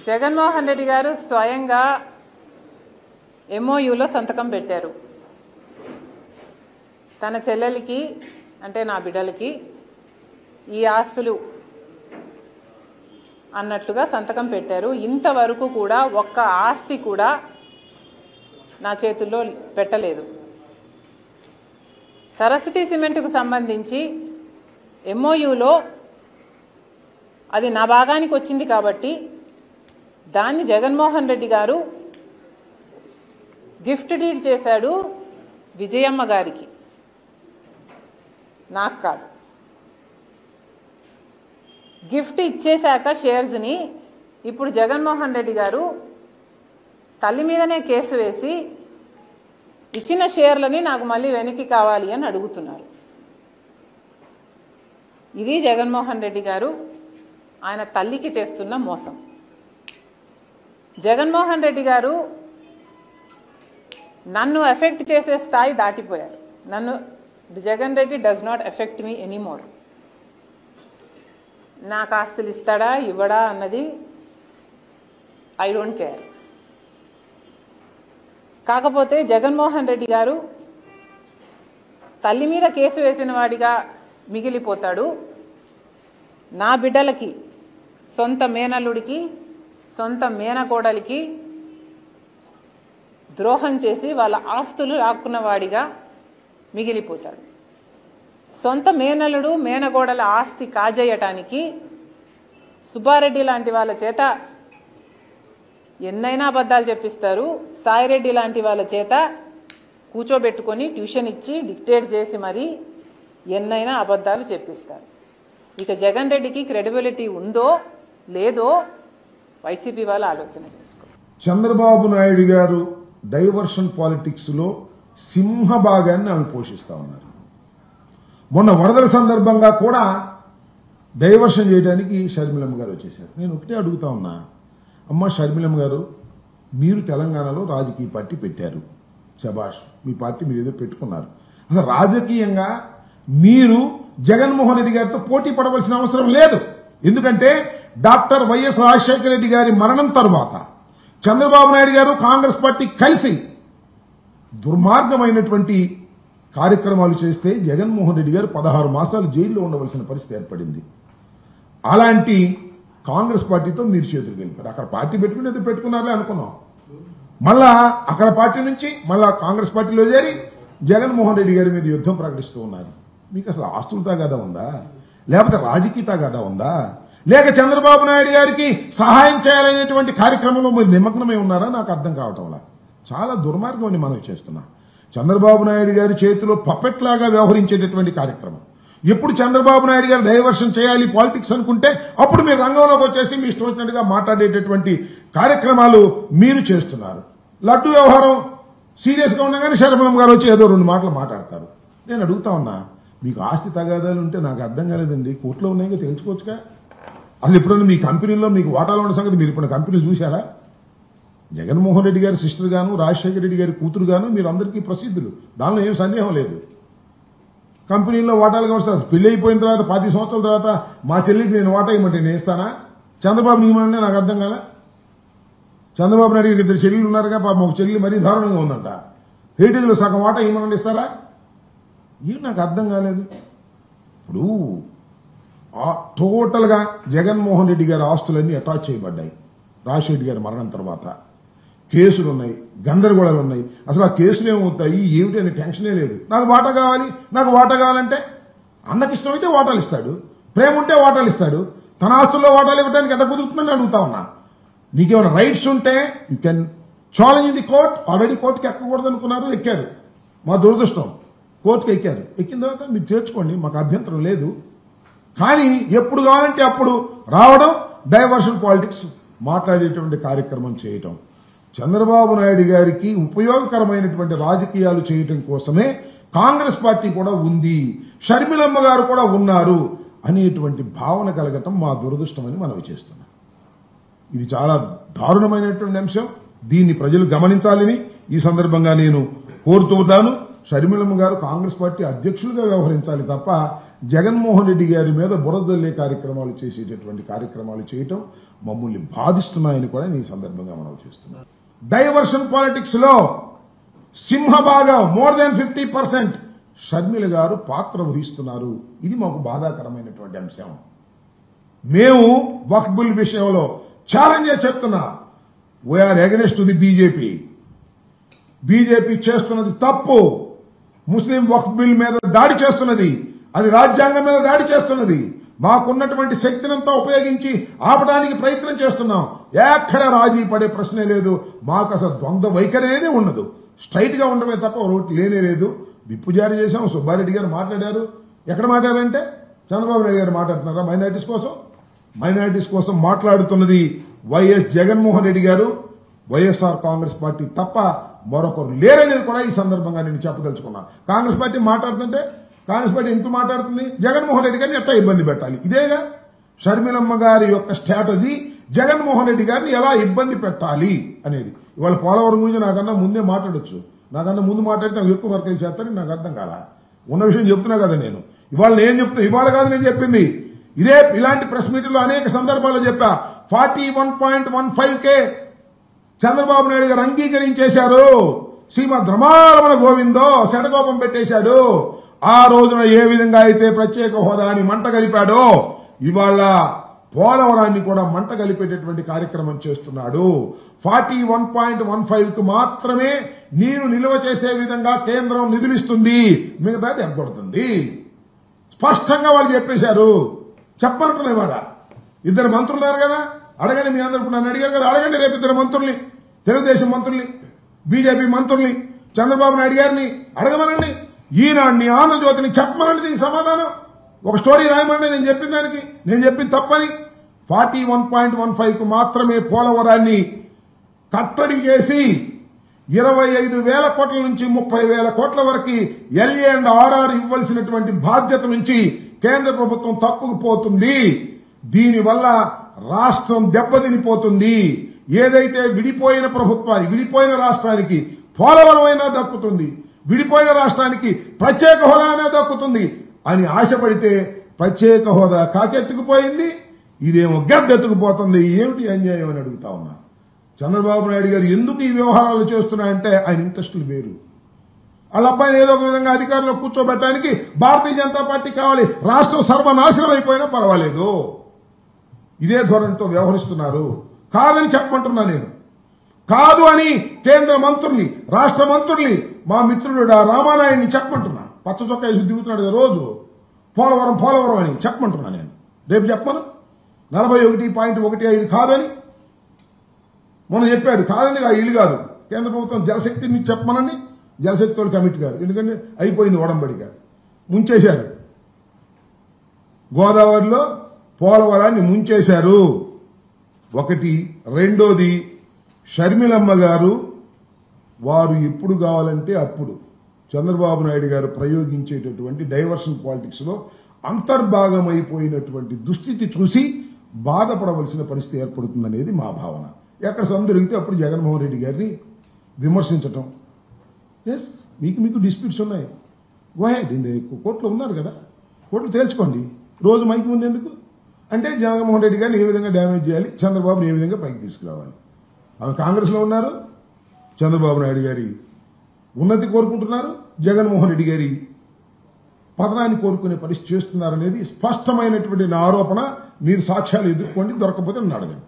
జగన్మోహన్ రెడ్డి గారు స్వయంగా ఎంఓయూలో సంతకం పెట్టారు. తన చెల్లెలికి అంటే నా బిడ్డలకి ఈ ఆస్తులు అన్నట్లుగా సంతకం పెట్టారు. ఇంతవరకు కూడా ఒక్క ఆస్తి కూడా నా చేతుల్లో పెట్టలేదు. సరస్వతి సిమెంట్కు సంబంధించి ఎంఓయూలో అది నా భాగానికి వచ్చింది కాబట్టి దాన్ని జగన్మోహన్ రెడ్డి గారు గిఫ్ట్ డీడ్ చేశాడు విజయమ్మ గారికి, నాకు కాదు. గిఫ్ట్ ఇచ్చేశాక షేర్స్ని ఇప్పుడు జగన్మోహన్ రెడ్డి గారు తల్లి మీదనే కేసు వేసి ఇచ్చిన షేర్లని నాకు మళ్ళీ వెనక్కి కావాలి అని అడుగుతున్నారు. ఇది జగన్మోహన్ రెడ్డి గారు ఆయన తల్లికి చేస్తున్న మోసం. జగన్మోహన్ రెడ్డి గారు నన్ను ఎఫెక్ట్ చేసే స్థాయి దాటిపోయారు. Jagan Reddy does not affect me anymore. నాకు ఆస్తులు ఇస్తాడా ఇవ్వడా అన్నది ఐ డోంట్ కేర్. కాకపోతే జగన్మోహన్ రెడ్డి గారు తల్లి మీద కేసు వేసిన వాడిగా మిగిలిపోతాడు. నా బిడ్డలకి, సొంత మేనల్లుడికి, సొంత మేనకోడలికి ద్రోహం చేసి వాళ్ళ ఆస్తులు లాక్కున్నవాడిగా మిగిలిపోతాడు. సొంత మేనల్లుడు మేనగోడల ఆస్తి కాజేయటానికి సుబ్బారెడ్డి లాంటి వాళ్ళ చేత ఎన్నైనా అబద్ధాలు చెప్పిస్తారు. సాయిరెడ్డి లాంటి వాళ్ళ చేత కూర్చోబెట్టుకొని ట్యూషన్ ఇచ్చి డిక్టేట్ చేసి మరీ ఎన్నైనా అబద్ధాలు చెప్పిస్తారు. ఇక జగన్ రెడ్డికి క్రెడిబిలిటీ ఉందో లేదో వైసీపీ వాళ్ళు ఆలోచన చేసుకో. చంద్రబాబు నాయుడు గారు డైవర్షన్ పాలిటిక్స్ లో సింహభాగాన్ని ఆమె పోషిస్తా ఉన్నారు. మొన్న వరదల సందర్భంగా కూడా డైవర్షన్ చేయడానికి షర్మిలమ్మ గారు వచ్చేశారు. నేను ఒకటే అడుగుతా ఉన్నా, అమ్మ షర్మిలమ్మ గారు, మీరు తెలంగాణలో రాజకీయ పార్టీ పెట్టారు, శభాష్, మీ పార్టీ మీరు ఏదో పెట్టుకున్నారు. అసలు రాజకీయంగా మీరు జగన్మోహన్ రెడ్డి గారితో పోటీ పడవలసిన అవసరం లేదు. ఎందుకంటే డాక్టర్ వైఎస్ రాజశేఖర రెడ్డి గారి మరణం తరువాత చంద్రబాబు నాయుడు గారు కాంగ్రెస్ పార్టీ కలిసి దుర్మార్గమైనటువంటి కార్యక్రమాలు చేస్తే జగన్మోహన్ రెడ్డి గారు 16 మాసాలు జైల్లో ఉండవలసిన పరిస్థితి ఏర్పడింది. అలాంటి కాంగ్రెస్ పార్టీతో మీరు చేతులు గెలిపారు. అక్కడ పార్టీ పెట్టుకుని ఏదో పెట్టుకున్నారలే అనుకున్నాం. మళ్ళా అక్కడ పార్టీ నుంచి మళ్ళా కాంగ్రెస్ పార్టీలో చేరి జగన్మోహన్ రెడ్డి గారి మీద యుద్ధం ప్రకటిస్తూ ఉన్నారు. మీకు అసలు ఆస్తుల తగాదా ఉందా, లేకపోతే రాజకీయ తగాదా ఉందా, లేక చంద్రబాబు నాయుడు గారికి సహాయం చేయాలనేటువంటి కార్యక్రమంలో మీరు నిమగ్నమై ఉన్నారా? నాకు అర్థం కావటంలా. చాలా దుర్మార్గం అని మనం చేస్తున్నా. చంద్రబాబు నాయుడు గారి చేతిలో పప్పెట్ లాగా వ్యవహరించేటటువంటి కార్యక్రమం. ఎప్పుడు చంద్రబాబు నాయుడు గారు డైవర్షన్ చేయాలి పాలిటిక్స్ అనుకుంటే అప్పుడు మీరు రంగంలోకి వచ్చేసి మీ ఇష్టం వచ్చినట్టుగా మాట్లాడేటటువంటి కార్యక్రమాలు మీరు చేస్తున్నారు. లడ్డు వ్యవహారం సీరియస్ గా ఉండగానే శర్మలమ్మ గారు వచ్చి ఏదో 2 మాటలు మాట్లాడతారు. నేను అడుగుతా ఉన్నా, మీకు ఆస్తి తగాదాలు ఉంటే నాకు అర్థం కాలేదండి, కోర్టులో ఉన్నాయో తెలుసుకోవచ్చుగా. అసలు ఎప్పుడైనా మీ కంపెనీలో మీకు వాటాలు ఉన్న సంగతి మీరు ఇప్పుడు కంపెనీలు చూశారా? జగన్మోహన్ రెడ్డి గారి సిస్టర్ గాను, రాజశేఖర రెడ్డి గారి కూతురు గాను మీరు అందరికీ ప్రసిద్ధులు, దానిలో ఏం సందేహం లేదు. కంపెనీల్లో వాటాలు కావచ్చు. పెళ్లి అయిపోయిన తర్వాత 10 సంవత్సరాల తర్వాత మా చెల్లికి నేను వాటా ఇవ్వమంటే నేను ఇస్తానా? చంద్రబాబు నియమనంటే నాకు అర్థం కాలే. చంద్రబాబు నాయుడు గారికి 2 చెల్లెలు ఉన్నారుగా, పాపం ఒక చెల్లి మరీ దారుణంగా ఉందంట. హెరిటేజ్ లో సగం వాటా ఇవ్వమని ఇస్తారా? ఏం నాకు అర్థం కాలేదు. ఇప్పుడు టోటల్ గా జగన్మోహన్ రెడ్డి గారి ఆస్తులన్నీ అటాచ్ చేయబడ్డాయి. రాజశేఖర్ గారి మరణం తర్వాత కేసులు ఉన్నాయి, గందరగోళాలు ఉన్నాయి. అసలు ఆ కేసులు ఏమవుతాయి ఏమిటి అనే టెన్షనే లేదు. నాకు వాటా కావాలి, నాకు వాటా కావాలంటే అన్నకి ఇష్టమైతే వాటాలు ఇస్తాడు, ప్రేమ ఉంటే వాటాలు ఇస్తాడు. తన ఆస్తుల్లో వాటాలు ఇవ్వడానికి ఎట్లా కుదురుతుందని అడుగుతా ఉన్నా. నీకేమైనా రైట్స్ ఉంటే you can challenge in the court. Already కోర్టుకి ఎక్కకూడదు అనుకున్నారు, ఎక్కారు. మా దురదృష్టం కోర్టుకి ఎక్కారు. ఎక్కిన తర్వాత మీరు చేర్చుకోండి, మాకు అభ్యంతరం లేదు. కానీ ఎప్పుడు కావాలంటే అప్పుడు రావడం, డైవర్షన్ పాలిటిక్స్ మాట్లాడేటువంటి కార్యక్రమం చేయటం, చంద్రబాబు నాయుడు గారికి ఉపయోగకరమైనటువంటి రాజకీయాలు చేయటం కోసమే కాంగ్రెస్ పార్టీ కూడా ఉంది, షర్మిలమ్మ గారు కూడా ఉన్నారు అనేటువంటి భావన కలగటం మా దురదృష్టమని మనవి చేస్తున్నాం. ఇది చాలా దారుణమైనటువంటి అంశం. దీన్ని ప్రజలు గమనించాలని ఈ సందర్భంగా నేను కోరుతూ ఉన్నాను. షర్మిలమ్మ గారు కాంగ్రెస్ పార్టీ అధ్యక్షులుగా వ్యవహరించాలి తప్ప జగన్మోహన్ రెడ్డి గారి మీద బురదల్లే కార్యక్రమాలు చేసేటటువంటి కార్యక్రమాలు చేయటం మమ్మల్ని బాధిస్తున్నాయని కూడా నేను ఈ సందర్భంగా మనం చేస్తున్నాను. డైవర్షన్ పాలిటిక్స్ లో సింహభాగం మోర్ దాన్ 50% షర్మిల గారు పాత్ర వహిస్తున్నారు. ఇది మాకు బాధాకరమైనటువంటి అంశం. మేము వక్ఫ్ బిల్ విషయంలో ఛాలెంజ్ చెప్తున్నా, వీఆర్ అగెన్స్ట్ ది బీజేపీ చేస్తున్నది తప్పు. ముస్లిం వక్ఫ్ బిల్ మీద దాడి చేస్తున్నది, అది రాజ్యాంగం మీద దాడి చేస్తున్నది. మాకున్నటువంటి శక్తినంతా ఉపయోగించి ఆపడానికి ప్రయత్నం చేస్తున్నాం. ఎక్కడ రాజీ పడే ప్రశ్నే లేదు. మాకు అసలు ద్వంద్వ వైఖరి అనేది ఉండదు. స్ట్రైట్ గా ఉండమే తప్ప ఒకటి లేనే లేదు. విప్పు జారీ చేశాం. సుబ్బారెడ్డి గారు మాట్లాడారు. ఎక్కడ మాట్లాడారంటే చంద్రబాబు నాయుడు గారు మాట్లాడుతున్నారా మైనారిటీస్ కోసం మాట్లాడుతున్నది వైఎస్ జగన్మోహన్ రెడ్డి గారు, వైఎస్ఆర్ కాంగ్రెస్ పార్టీ తప్ప మరొకరు లేరనేది కూడా ఈ సందర్భంగా నేను చెప్పదలుచుకున్నా. కాంగ్రెస్ పార్టీ మాట్లాడుతుంటే కాంగ్రెస్ పార్టీ ఎందుకు మాట్లాడుతుంది? జగన్మోహన్ రెడ్డి గారిని ఎట్లా ఇబ్బంది పెట్టాలి, ఇదేగా షర్మిలమ్మ గారి యొక్క స్ట్రాటజీ. జగన్మోహన్ రెడ్డి గారిని ఎలా ఇబ్బంది పెట్టాలి అనేది. ఇవాళ పోలవరం గురించి నాకన్నా ముందే మాట్లాడొచ్చు. నాకన్నా ముందు మాట్లాడితే ఎక్కువ మార్కులు చేస్తారని నాకు అర్థం కాలా. ఉన్న విషయం చెప్తున్నా కదా నేను. ఇవాళ నేను చెప్తున్నా, ఇవాళ కాదు నేను చెప్పింది. ఇదే ఇలాంటి ప్రెస్ మీట్లో అనేక సందర్భాల్లో చెప్పా. 41.15K చంద్రబాబు నాయుడు గారు అంగీకరించేశారు. శ్రీమద్ రమారమణ గోవిందో శటకోపం పెట్టేశాడు. ఆ రోజున ఏ విధంగా అయితే ప్రత్యేక హోదాని మంట కలిపాడో ఇవాళ పోలవరాన్ని కూడా మంట కలిపేటటువంటి కార్యక్రమం చేస్తున్నాడు. 41.15కు మాత్రమే నీరు నిల్వ చేసే విధంగా కేంద్రం నిధులిస్తుంది, మిగతాది ఎగ్గొడుతుంది. స్పష్టంగా వాళ్ళు చెప్పేశారు. చెప్పనుకున్నా ఇవాళ ఇద్దరు మంత్రులు ఉన్నారు కదా, అడగండి. మీ అందరూ నన్ను అడిగారు కదా, అడగండి రేపు ఇద్దరు మంత్రుల్ని, తెలుగుదేశం మంత్రుల్ని, బీజేపీ మంత్రుల్ని, చంద్రబాబు నాయుడు గారిని అడగమనండి. ఈనాడిని, ఆంధ్రజ్యోతిని చెప్పమనండి దీనికి సమాధానం. ఒక స్టోరీ రాయమని నేను చెప్పిన దానికి, నేను చెప్పింది తప్పని. 41.15కు మాత్రమే పోలవరాన్ని కట్టడి చేసి 25,000 కోట్ల నుంచి 30,000 కోట్ల వరకు LA&RR ఇవ్వాల్సినటువంటి బాధ్యత నుంచి కేంద్ర ప్రభుత్వం తప్పుకుపోతుంది. దీనివల్ల రాష్ట్రం దెబ్బతినిపోతుంది. ఏదైతే విడిపోయిన ప్రభుత్వానికి, విడిపోయిన రాష్ట్రానికి పోలవరం అయినా దక్కుతుంది, విడిపోయిన రాష్ట్రానికి ప్రత్యేక హోదా అయినా దక్కుతుంది అని ఆశపడితే ప్రత్యేక హోదా కాకెత్తుకుపోయింది. ఇదేమో గద్దెత్తుకుపోతుంది. ఏమిటి అన్యాయం అని అడుగుతా ఉన్నా. చంద్రబాబు నాయుడు గారు ఎందుకు ఈ వ్యవహారాలు చేస్తున్నాయంటే ఆయన ఇంట్రెస్టులు వేరు. వాళ్ళ అబ్బాయిని ఏదో ఒక విధంగా అధికారంలో కూర్చోబెట్టడానికి భారతీయ జనతా పార్టీ కావాలి. రాష్ట్రం సర్వనాశనం అయిపోయినా పర్వాలేదు. ఇదే ధోరణితో వ్యవహరిస్తున్నారు. కాదని చెప్పమంటున్నా నేను. కాదు అని కేంద్ర మంత్రుల్ని, రాష్ట్ర మంత్రుల్ని, మా మిత్రుడు రామానాయుడిని చెప్పమంటున్నా. పచ్చ చొక్కా దిగుతున్నాడు కదా రోజు, పోలవరం అని చెప్పమంటున్నా నేను. రేపు చెప్పను 41.15 కాదని మొన్న చెప్పాడు. కాదని ఇల్లు కాదు, కేంద్ర ప్రభుత్వం జలశక్తిని చెప్పమనండి. జలశక్తి వాళ్ళు కమిటీ గారు, ఎందుకంటే అయిపోయింది ఒడంబడిగా, ముంచేశారు. గోదావరిలో పోలవరాన్ని ముంచేశారు. ఒకటి. రెండోది, షర్మిలమ్మ గారు వారు ఎప్పుడు కావాలంటే అప్పుడు చంద్రబాబు నాయుడు గారు ప్రయోగించేటటువంటి డైవర్షన్ పాలిటిక్స్ లో అంతర్భాగమైపోయినటువంటి దుస్థితి చూసి బాధపడవలసిన పరిస్థితి ఏర్పడుతుందనేది మా భావన. ఎక్కడ సందరిగితే అప్పుడు జగన్మోహన్ రెడ్డి గారిని విమర్శించటం. ఎస్, మీకు డిస్ప్యూట్స్ ఉన్నాయి, గోహెడ్. కోర్టులో ఉన్నారు కదా, కోర్టులు తేల్చుకోండి. రోజు మైకి ముందు ఎందుకు అంటే జగన్మోహన్ రెడ్డి గారిని ఏ విధంగా డ్యామేజ్ చేయాలి, చంద్రబాబుని ఏ విధంగా పైకి తీసుకురావాలి. ఆమె కాంగ్రెస్ లో ఉన్నారు, చంద్రబాబు నాయుడు గారి ఉన్నతి కోరుకుంటున్నారు, జగన్మోహన్ రెడ్డి గారి పతనాన్ని కోరుకునే పరిస్థితి చేస్తున్నారనేది స్పష్టమైనటువంటి నా ఆరోపణ. మీరు సాక్ష్యాలు ఎదుర్కోండి, దొరకకపోతే నన్ను అడగండి.